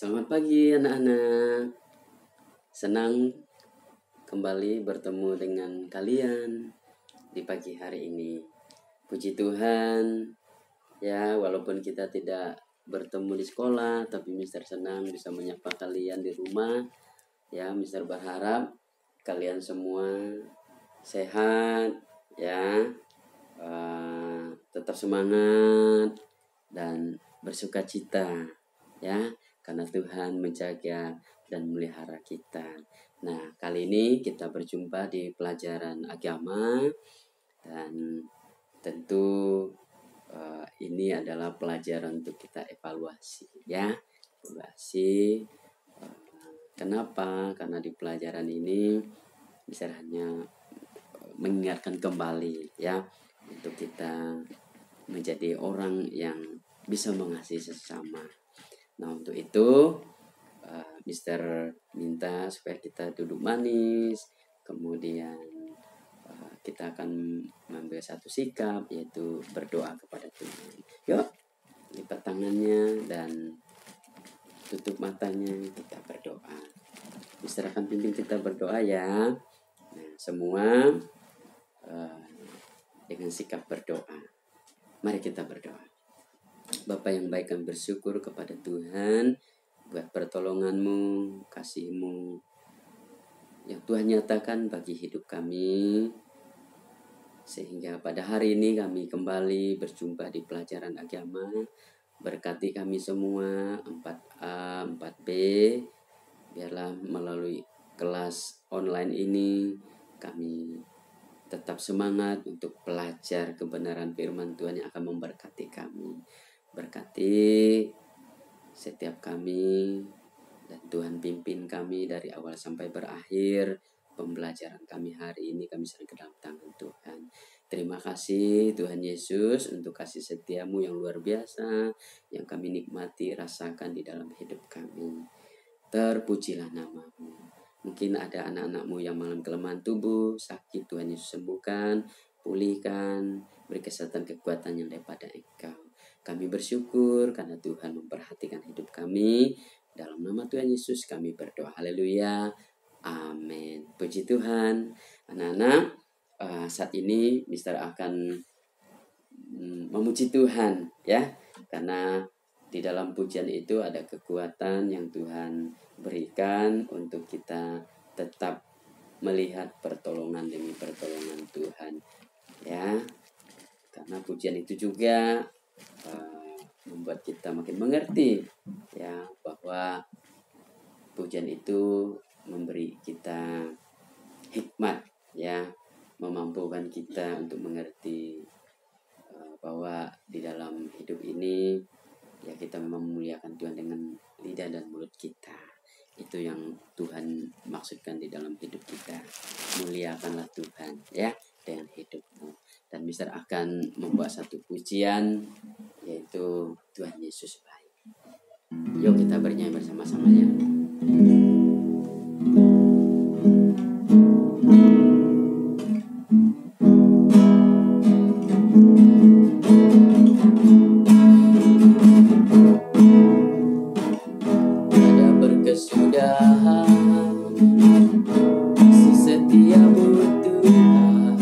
Selamat pagi anak-anak. Senang kembali bertemu dengan kalian di pagi hari ini. Puji Tuhan, ya walaupun kita tidak bertemu di sekolah, tapi Mister senang bisa menyapa kalian di rumah. Ya, Mister berharap kalian semua sehat, ya, tetap semangat dan bersukacita, ya. Karena Tuhan menjaga dan melihara kita. Nah, kali ini kita berjumpa di pelajaran agama dan tentu ini adalah pelajaran untuk kita evaluasi, ya. Evaluasi. Kenapa? Karena di pelajaran ini bisa hanya mengingatkan kembali, ya, untuk kita menjadi orang yang bisa mengasihi sesama. Nah, untuk itu Mister minta supaya kita duduk manis, kemudian kita akan mengambil satu sikap, yaitu berdoa kepada Tuhan. Yuk, lipat tangannya dan tutup matanya, kita berdoa. Mister akan pimpin kita berdoa, ya. Nah, semua dengan sikap berdoa. Mari kita berdoa. Bapa yang baik, kami bersyukur kepada Tuhan buat pertolongan-Mu, kasih-Mu yang Tuhan nyatakan bagi hidup kami, sehingga pada hari ini kami kembali berjumpa di pelajaran agama. Berkati kami semua 4A, 4B, biarlah melalui kelas online ini kami tetap semangat untuk belajar kebenaran firman Tuhan yang akan memberkati kami. Berkati setiap kami dan Tuhan pimpin kami dari awal sampai berakhir pembelajaran kami hari ini. Kami sering ke dalam tangan Tuhan. Terima kasih Tuhan Yesus untuk kasih setia-Mu yang luar biasa yang kami nikmati rasakan di dalam hidup kami. Terpujilah nama-Mu. Mungkin ada anak-anak-Mu yang mengalami kelemahan tubuh, sakit, Tuhan Yesus sembuhkan, pulihkan, beri kesehatan kekuatan yang daripada Engkau. Kami bersyukur karena Tuhan memperhatikan hidup kami. Dalam nama Tuhan Yesus kami berdoa. Haleluya. Amin. Puji Tuhan. Anak-anak, saat ini Mister akan memuji Tuhan, ya. Karena di dalam pujian itu ada kekuatan yang Tuhan berikan untuk kita tetap melihat pertolongan demi pertolongan Tuhan, ya. Karena pujian itu juga membuat kita makin mengerti, ya, bahwa pujian itu memberi kita hikmat, ya, memampukan kita untuk mengerti bahwa di dalam hidup ini, ya, kita memuliakan Tuhan dengan lidah dan mulut kita. Itu yang Tuhan maksudkan di dalam hidup kita. Muliakanlah Tuhan, ya, dengan hidupmu. Dan Mister akan membuat satu pujian, yaitu Tuhan Yesus baik. Yuk kita bernyanyi bersama-sama, ya. Ada berkesudahan, kasih setia-Mu Tuhan,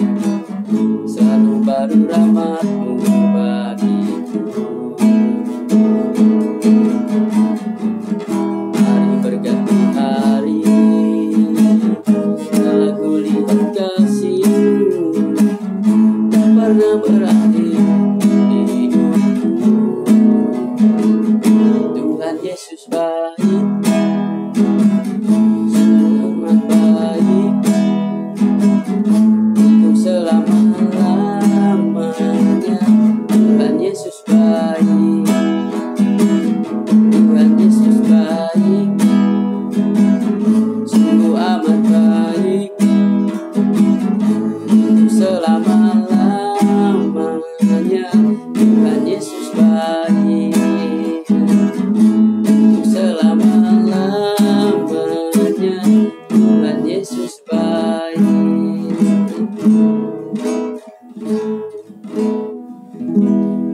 selalu baru rahmat-Mu bagiku. Hari berganti hari, telah kulihat kasih-Mu tak pernah berakhir di hidupku. Tuhan Yesus baik, sangat baik, untuk selama-lamanya. Tuhan Yesus baik, Tuhan Yesus baik, sungguh amat baik, untuk selama-lamanya. Tuhan Yesus baik, untuk selama-lamanya. Tuhan Yesus baik.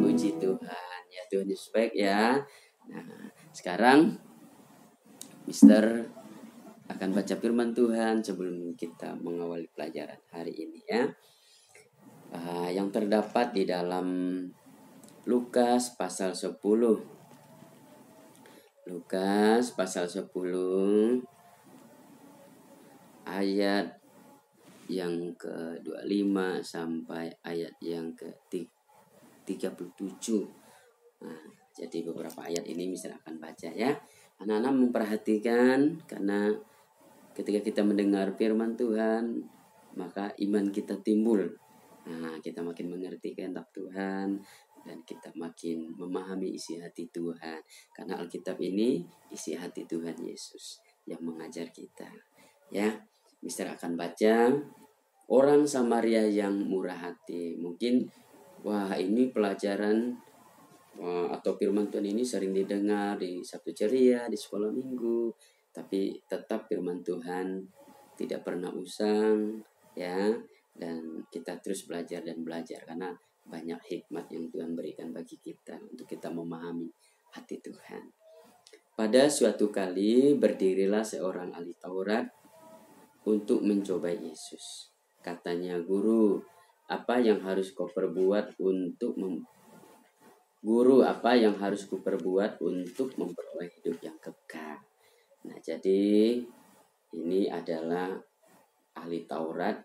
Puji Tuhan, ya, Tuhan Yesus baik, ya. Nah, sekarang Mister akan baca firman Tuhan sebelum kita mengawali pelajaran hari ini ya. Yang terdapat di dalam Lukas pasal 10. Lukas pasal 10 ayat yang ke-25 sampai ayat yang ke-37. Jadi beberapa ayat ini misalnya akan baca ya. Anak-anak memperhatikan, karena ketika kita mendengar firman Tuhan, maka iman kita timbul. Kita makin mengerti kehendak Tuhan dan kita makin memahami isi hati Tuhan. Karena Alkitab ini isi hati Tuhan Yesus yang mengajar kita. Ya, Mister akan baca orang Samaria yang murah hati. Mungkin ini pelajaran atau firman Tuhan ini sering didengar di Sabtu Ceria, di sekolah minggu, tapi tetap firman Tuhan tidak pernah usang ya, dan kita terus belajar dan belajar karena banyak hikmat yang Tuhan berikan bagi kita untuk kita memahami hati Tuhan. Pada suatu kali berdirilah seorang ahli Taurat untuk mencobai Yesus. Katanya, "Guru, apa yang harus kuperbuat untuk memperoleh hidup yang kekal?" Nah, jadi ini adalah ahli Taurat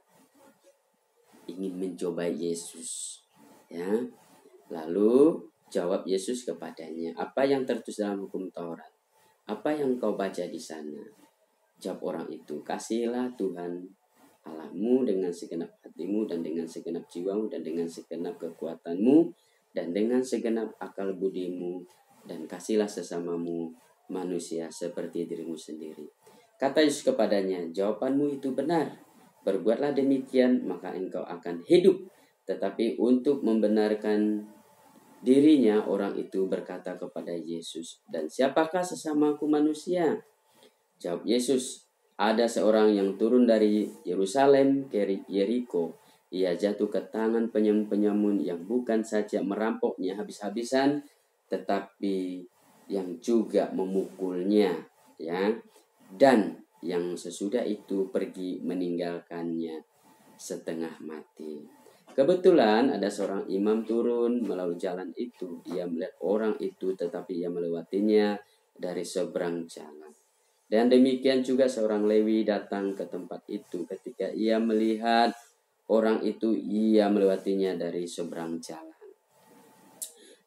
ingin mencobai Yesus, ya. Lalu jawab Yesus kepadanya, "Apa yang tertulis dalam hukum Taurat? Apa yang kau baca di sana?" Jawab orang itu, "Kasihilah Tuhan Allahmu dengan segenap hatimu dan dengan segenap jiwamu dan dengan segenap kekuatanmu dan dengan segenap akal budimu, dan kasihlah sesamamu manusia seperti dirimu sendiri." Kata Yesus kepadanya, "Jawabanmu itu benar. Berbuatlah demikian, maka engkau akan hidup." Tetapi untuk membenarkan dirinya, orang itu berkata kepada Yesus, "Dan siapakah sesamaku manusia?" Jawab Yesus, "Ada seorang yang turun dari Yerusalem ke Yeriko. Ia jatuh ke tangan penyamun-penyamun yang bukan saja merampoknya habis-habisan, tetapi yang juga memukulnya, ya. Dan yang sesudah itu pergi meninggalkannya setengah mati. Kebetulan ada seorang imam turun melalui jalan itu. Ia melihat orang itu, tetapi ia melewatinya dari seberang jalan. Dan demikian juga seorang Lewi datang ke tempat itu. Ketika ia melihat orang itu, ia melewatinya dari seberang jalan.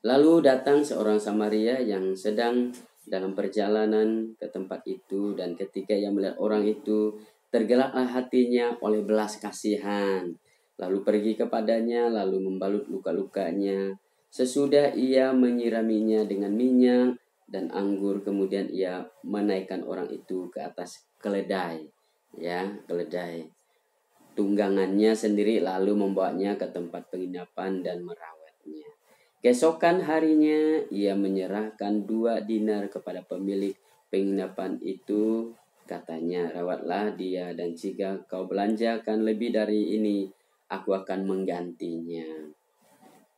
Lalu datang seorang Samaria yang sedang dalam perjalanan ke tempat itu, dan ketika ia melihat orang itu, tergeraklah hatinya oleh belas kasihan. Lalu pergi kepadanya, lalu membalut luka-lukanya. Sesudah ia menyiraminya dengan minyak dan anggur, kemudian ia menaikkan orang itu ke atas keledai, ya, keledai tunggangannya sendiri, lalu membawanya ke tempat penginapan dan merawatnya. Keesokan harinya ia menyerahkan 2 dinar kepada pemilik penginapan itu. Katanya, "Rawatlah dia, dan jika kau belanjakan lebih dari ini, aku akan menggantinya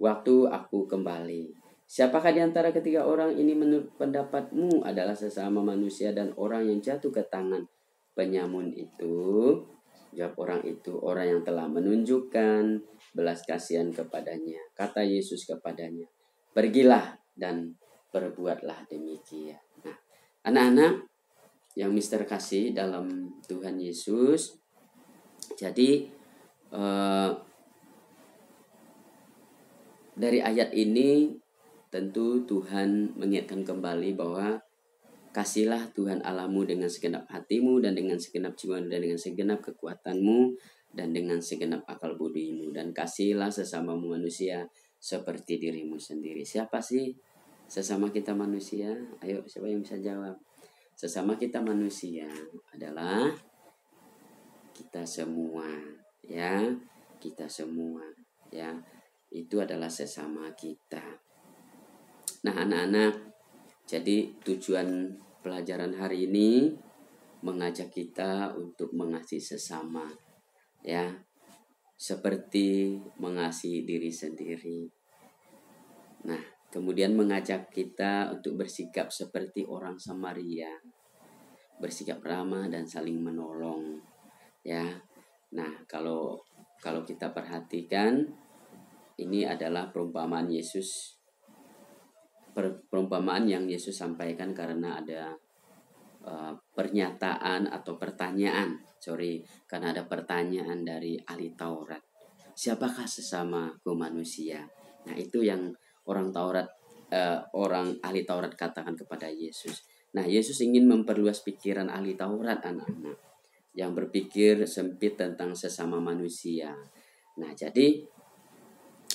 waktu aku kembali." Siapakah di antara ketiga orang ini menurut pendapatmu adalah sesama manusia dan orang yang jatuh ke tangan penyamun itu? Jawab orang itu, "Orang yang telah menunjukkan belas kasihan kepadanya." Kata Yesus kepadanya, "Pergilah dan perbuatlah demikian." Nah, anak-anak yang Mister kasih dalam Tuhan Yesus, jadi dari ayat ini tentu Tuhan mengingatkan kembali bahwa kasihlah Tuhan Allahmu dengan segenap hatimu dan dengan segenap jiwamu dan dengan segenap kekuatanmu dan dengan segenap akal budimu, dan kasihlah sesamamu manusia seperti dirimu sendiri. Siapa sih sesama kita manusia? Ayo, siapa yang bisa jawab? Sesama kita manusia adalah kita semua, ya. Kita semua, ya. Itu adalah sesama kita. Nah, anak-anak, jadi tujuan pelajaran hari ini mengajak kita untuk mengasihi sesama, ya, seperti mengasihi diri sendiri. Nah, kemudian mengajak kita untuk bersikap seperti orang Samaria. bersikap ramah dan saling menolong, ya. Nah, kalau kita perhatikan, ini adalah perumpamaan Yesus, perumpamaan yang Yesus sampaikan karena ada pernyataan atau pertanyaan, karena ada pertanyaan dari ahli Taurat. Siapakah sesamaku manusia? Nah, itu yang orang ahli Taurat katakan kepada Yesus. Nah, Yesus ingin memperluas pikiran ahli Taurat, anak-anak, yang berpikir sempit tentang sesama manusia. Nah, jadi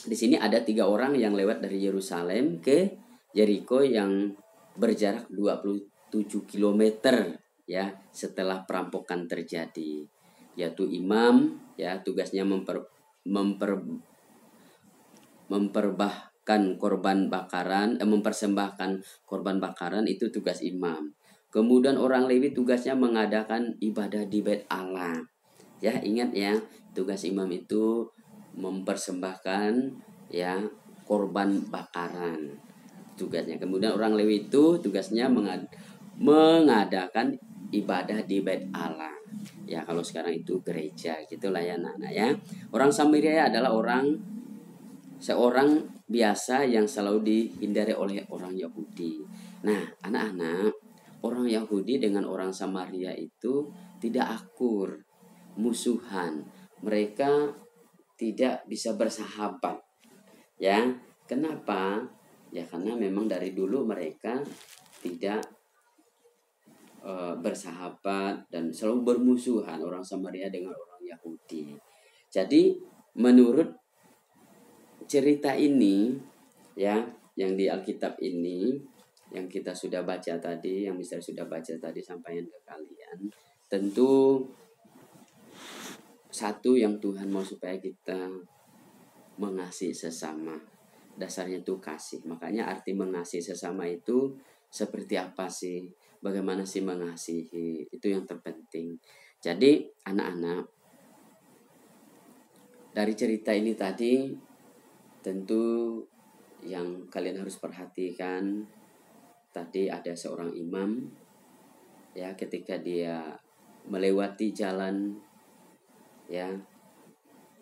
di sini ada 3 orang yang lewat dari Yerusalem ke Yeriko yang berjarak 27 km, ya, setelah perampokan terjadi. Yaitu imam, ya, tugasnya mempersembahkan korban bakaran, itu tugas imam. Kemudian orang Lewi tugasnya mengadakan ibadah di Bait Allah. Ya, ingat ya, tugas imam itu mempersembahkan, ya, korban bakaran tugasnya. Kemudian orang Lewi itu tugasnya mengadakan ibadah di Bait Allah. Ya, kalau sekarang itu gereja, gitulah ya anak-anak ya. Orang Samaria adalah seorang biasa yang selalu dihindari oleh orang Yahudi. Nah, anak-anak, orang Yahudi dengan orang Samaria itu tidak akur, musuhan. Mereka tidak bisa bersahabat. Ya, kenapa? Ya, karena memang dari dulu mereka tidak bersahabat dan selalu bermusuhan, orang Samaria dengan orang Yahudi. Jadi menurut cerita ini, ya, yang di Alkitab ini, yang kita sudah baca tadi, yang Mister sudah baca tadi sampaikan ke kalian, tentu satu yang Tuhan mau supaya kita mengasihi sesama. Dasarnya itu kasih. Makanya arti mengasihi sesama itu seperti apa sih? Bagaimana sih mengasihi? Itu yang terpenting. Jadi anak-anak, dari cerita ini tadi, tentu yang kalian harus perhatikan, tadi ada seorang imam, ya, ketika dia melewati jalan, ya,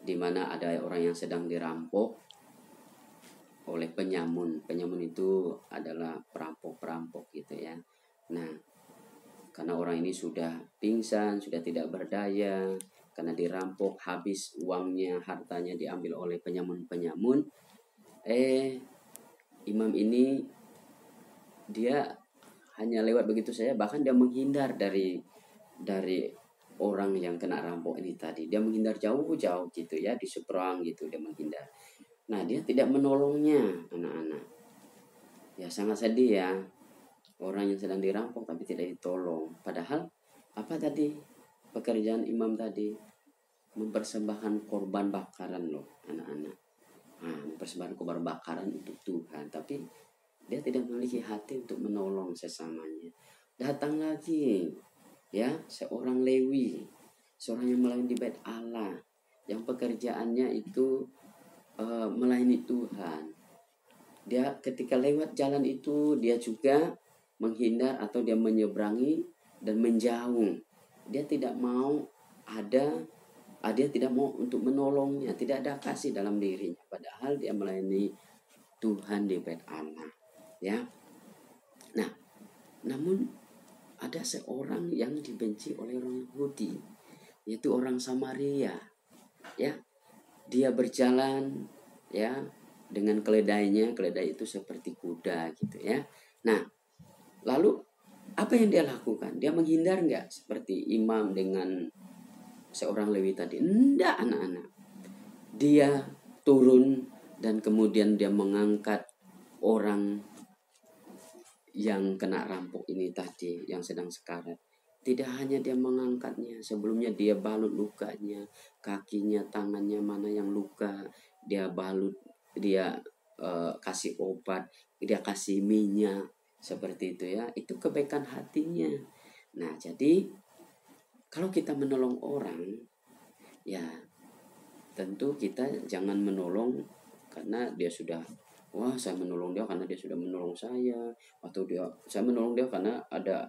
di mana ada orang yang sedang dirampok oleh penyamun. Penyamun itu adalah perampok gitu ya. Nah, karena orang ini sudah pingsan, sudah tidak berdaya, karena dirampok, habis uangnya, hartanya diambil oleh penyamun-penyamun. Imam ini dia hanya lewat begitu saja, bahkan dia menghindar dari orang yang kena rampok ini tadi. Dia menghindar jauh-jauh gitu ya, di seberang gitu dia menghindar. Nah, dia tidak menolongnya, anak-anak. Ya, sangat sedih ya. Orang yang sedang dirampok tapi tidak ditolong. Padahal apa tadi pekerjaan imam tadi? Mempersembahkan korban bakaran loh, anak-anak. Nah, mempersembahkan korban bakaran untuk Tuhan. Tapi dia tidak memiliki hati untuk menolong sesamanya. Datang lagi, ya, seorang Lewi, seorang yang melayani di Bait Allah, yang pekerjaannya itu melayani Tuhan. Dia ketika lewat jalan itu, dia juga menghindar atau dia menyeberangi dan menjauh. Dia tidak mau dia tidak mau untuk menolongnya, tidak ada kasih dalam dirinya, padahal dia melayani Tuhan di Bait Allah, ya. Nah, namun ada seorang yang dibenci oleh orang Yahudi, yaitu orang Samaria, ya. Dia berjalan, ya, dengan keledainya. Keledai itu seperti kuda gitu ya. Nah, lalu apa yang dia lakukan? Dia menghindar nggak seperti imam dengan seorang Lewi tadi? Enggak, anak-anak. Dia turun dan kemudian dia mengangkat orang yang kena rampok ini tadi, yang sedang sekarat. Tidak hanya dia mengangkatnya, sebelumnya dia balut lukanya, kakinya, tangannya mana yang luka, dia balut, dia kasih obat, dia kasih minyak, seperti itu ya. Itu kebaikan hatinya. Nah, jadi kalau kita menolong orang, ya tentu kita jangan menolong karena dia sudah, wah, saya menolong dia karena dia sudah menolong saya, atau saya menolong dia karena ada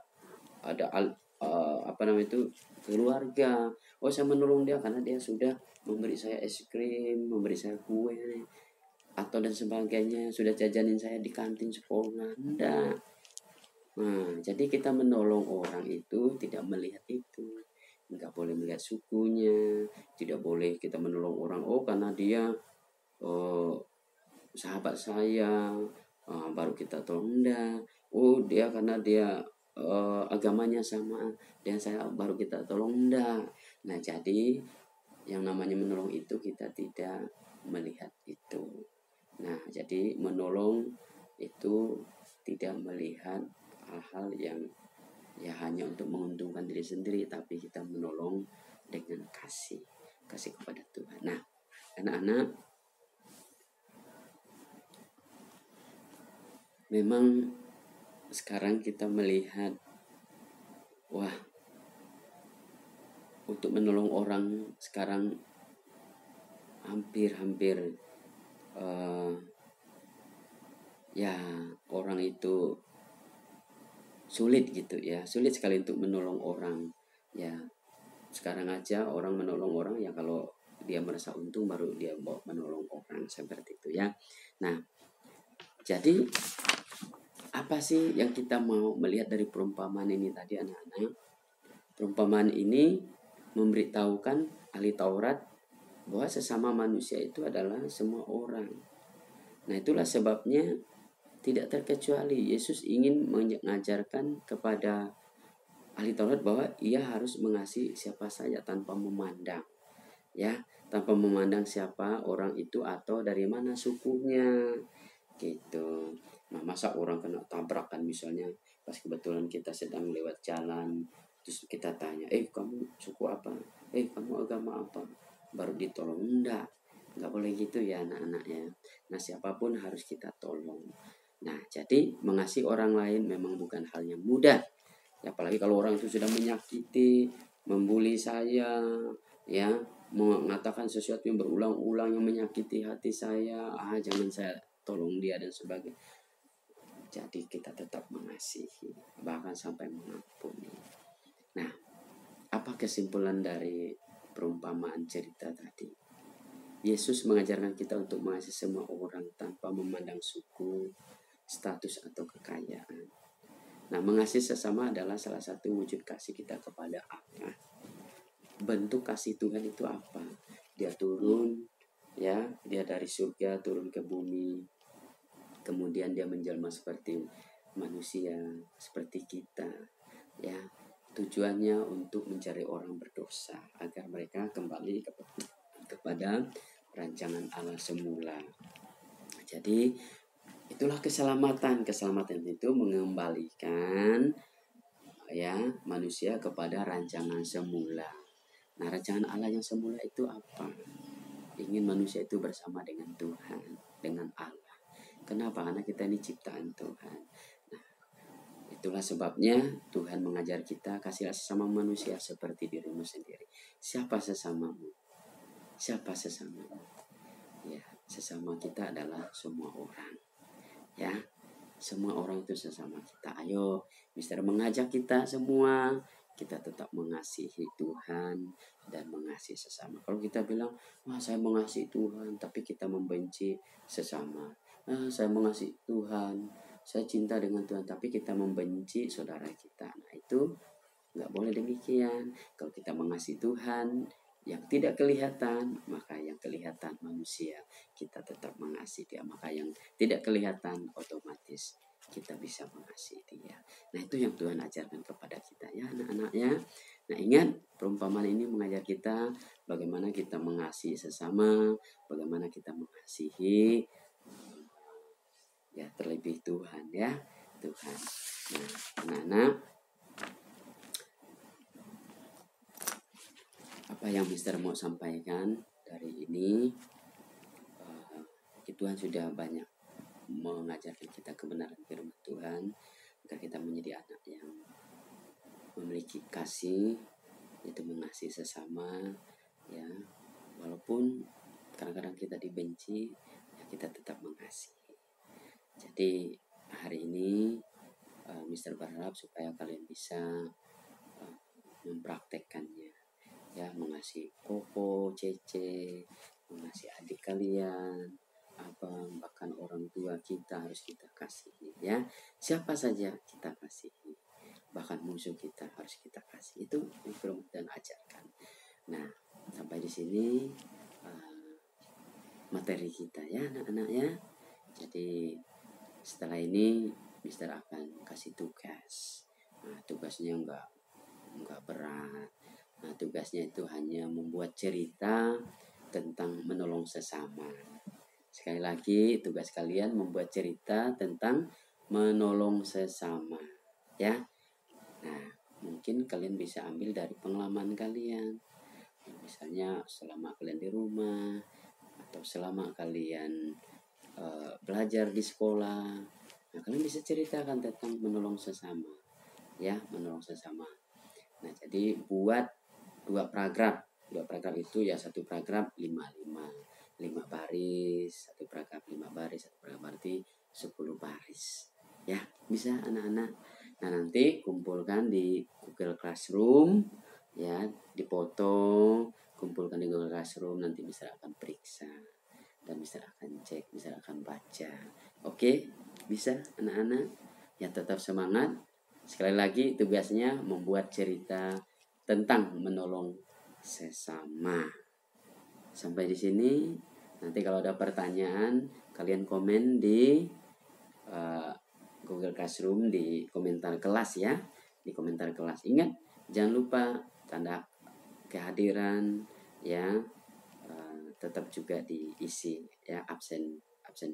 keluarga. Oh, saya menolong dia karena dia sudah memberi saya es krim, memberi saya kue atau dan sebagainya, sudah jajanin saya di kantin sekolah. Enggak. Nah, jadi kita menolong orang itu tidak melihat itu. Enggak boleh melihat sukunya, tidak boleh kita menolong orang karena dia sahabat saya baru kita tolong. Enggak. Dia karena dia agamanya sama dan saya baru kita tolong. Enggak. Nah, jadi yang namanya menolong itu kita tidak melihat itu. Nah, jadi menolong itu tidak melihat hal-hal yang ya hanya untuk menguntungkan diri sendiri, tapi kita menolong dengan kasih kepada Tuhan. Nah, anak-anak, memang sekarang kita melihat untuk menolong orang sekarang hampir orang itu sulit gitu ya, sulit sekali untuk menolong orang ya. Sekarang aja orang menolong orang ya kalau dia merasa untung baru dia mau menolong orang seperti itu ya. Nah, jadi apa sih yang kita mau melihat dari perumpamaan ini tadi, anak-anak? Perumpamaan ini memberitahukan ahli Taurat bahwa sesama manusia itu adalah semua orang. Nah, itulah sebabnya tidak terkecuali Yesus ingin mengajarkan kepada ahli Taurat bahwa ia harus mengasihi siapa saja tanpa memandang, ya, tanpa memandang siapa orang itu atau dari mana sukunya, gitu. Nah, masa orang kena tabrakan misalnya pas kebetulan kita sedang lewat jalan, terus kita tanya, kamu suku apa? Kamu agama apa? Baru ditolong. Enggak boleh gitu ya anak-anak ya. Nah, siapapun harus kita tolong. Nah, jadi mengasihi orang lain memang bukan hal yang mudah. Ya, apalagi kalau orang itu sudah menyakiti, membuli saya, ya, mengatakan sesuatu yang berulang-ulang yang menyakiti hati saya, jangan saya tolong dia dan sebagainya. Jadi kita tetap mengasihi, bahkan sampai mengampuni. Nah, apa kesimpulan dari perumpamaan cerita tadi? Yesus mengajarkan kita untuk mengasihi semua orang tanpa memandang suku, status atau kekayaan. Nah, mengasihi sesama adalah salah satu wujud kasih kita kepada Allah. Bentuk kasih Tuhan itu apa? Dia turun, ya, dia dari surga turun ke bumi. Kemudian dia menjelma seperti manusia, seperti kita, ya. Tujuannya untuk mencari orang berdosa agar mereka kembali kepada rancangan Allah semula. Jadi itulah keselamatan itu mengembalikan ya manusia kepada rancangan semula. Nah, rancangan Allah yang semula itu apa? Ingin manusia itu bersama dengan Tuhan, dengan Allah. Kenapa? Karena kita ini ciptaan Tuhan. Nah, itulah sebabnya Tuhan mengajar kita kasihlah sesama manusia seperti dirimu sendiri. Siapa sesamamu? Siapa sesamamu? Ya, sesama kita adalah semua orang. Ya, semua orang itu sesama kita. Ayo, Mister mengajak kita semua, kita tetap mengasihi Tuhan dan mengasihi sesama. Kalau kita bilang, saya mengasihi Tuhan, tapi kita membenci sesama. Saya mengasihi Tuhan, saya cinta dengan Tuhan, tapi kita membenci saudara kita. Nah, itu nggak boleh demikian. Kalau kita mengasihi Tuhan yang tidak kelihatan, maka yang kelihatan manusia kita tetap mengasihi dia. Maka yang tidak kelihatan otomatis kita bisa mengasihi dia. Nah, itu yang Tuhan ajarkan kepada kita ya anak-anaknya. Nah, ingat perumpamaan ini mengajar kita bagaimana kita mengasihi sesama, bagaimana kita mengasihi ya terlebih Tuhan ya, Tuhan. Nah, anak-anak, apa yang Mister mau sampaikan dari ini, Tuhan sudah banyak mengajarkan kita kebenaran firman Tuhan agar kita menjadi anak yang memiliki kasih, itu mengasihi sesama ya, walaupun kadang-kadang kita dibenci ya kita tetap mengasihi. Jadi hari ini Mister berharap supaya kalian bisa mempraktekkannya. Ya, mengasihi Koko, Cece, mengasihi adik kalian, abang, bahkan orang tua kita harus kita kasihi. Ya, siapa saja kita kasihi, bahkan musuh kita harus kita kasih. Itu yang firman Tuhan ajarkan. Nah, sampai di sini materi kita ya anak-anak ya. Jadi setelah ini Mister akan kasih tugas. Nah, tugasnya enggak berat. Nah, tugasnya itu hanya membuat cerita tentang menolong sesama. Sekali lagi, tugas kalian membuat cerita tentang menolong sesama. Ya. Nah, mungkin kalian bisa ambil dari pengalaman kalian. Misalnya selama kalian di rumah, atau selama kalian belajar di sekolah. Nah, kalian bisa ceritakan tentang menolong sesama. Ya, menolong sesama. Nah, jadi buat 2 paragraf. 2 paragraf itu ya, 1 paragraf 5 baris, 1 paragraf 5 baris, 1 paragraf berarti 10 baris. Ya, bisa anak-anak. Nah, nanti kumpulkan di Google Classroom ya, dipoto, kumpulkan di Google Classroom, nanti Mister akan periksa dan Mister akan cek, Mister akan baca. Oke, bisa anak-anak? Ya, tetap semangat. Sekali lagi tugasnya membuat cerita tentang menolong sesama. Sampai di sini. Nanti kalau ada pertanyaan, kalian komen di Google Classroom di komentar kelas ya. Di komentar kelas. Ingat, jangan lupa tanda kehadiran ya. Tetap juga diisi ya, absen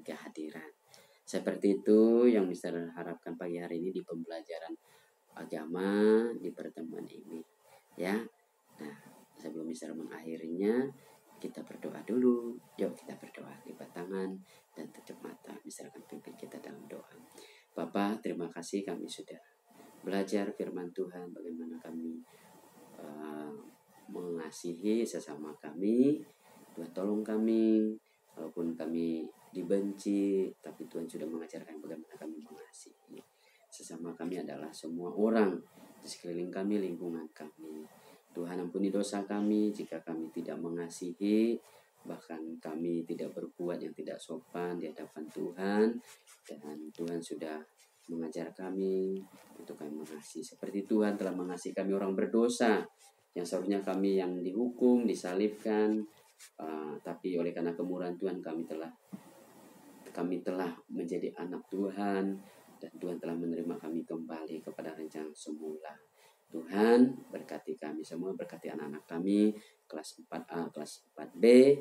kehadiran. Seperti itu yang Mister harapkan pagi hari ini di pembelajaran agama di pertemuan ini ya. Nah, sebelum Mister mengakhirinya, kita berdoa dulu. Yuk kita berdoa, lipat tangan dan tutup mata. Mister akan pimpin kita dalam doa. Bapa, terima kasih kami sudah belajar firman Tuhan, bagaimana kami mengasihi sesama kami. Tuhan tolong kami, walaupun kami dibenci, tapi Tuhan sudah mengajarkan bagaimana kami mengasihi. Sesama kami adalah semua orang di sekeliling kami, lingkungan kami. Tuhan ampuni dosa kami jika kami tidak mengasihi, bahkan kami tidak berbuat yang tidak sopan di hadapan Tuhan. Dan Tuhan sudah mengajar kami untuk kami mengasihi. Seperti Tuhan telah mengasihi kami orang berdosa, yang seharusnya kami yang dihukum, disalibkan, tapi oleh karena kemurahan Tuhan kami telah menjadi anak Tuhan, dan Tuhan telah menerima kami kembali kepada rencana semula. Tuhan berkati kami semua, berkati anak-anak kami kelas 4A, kelas 4B.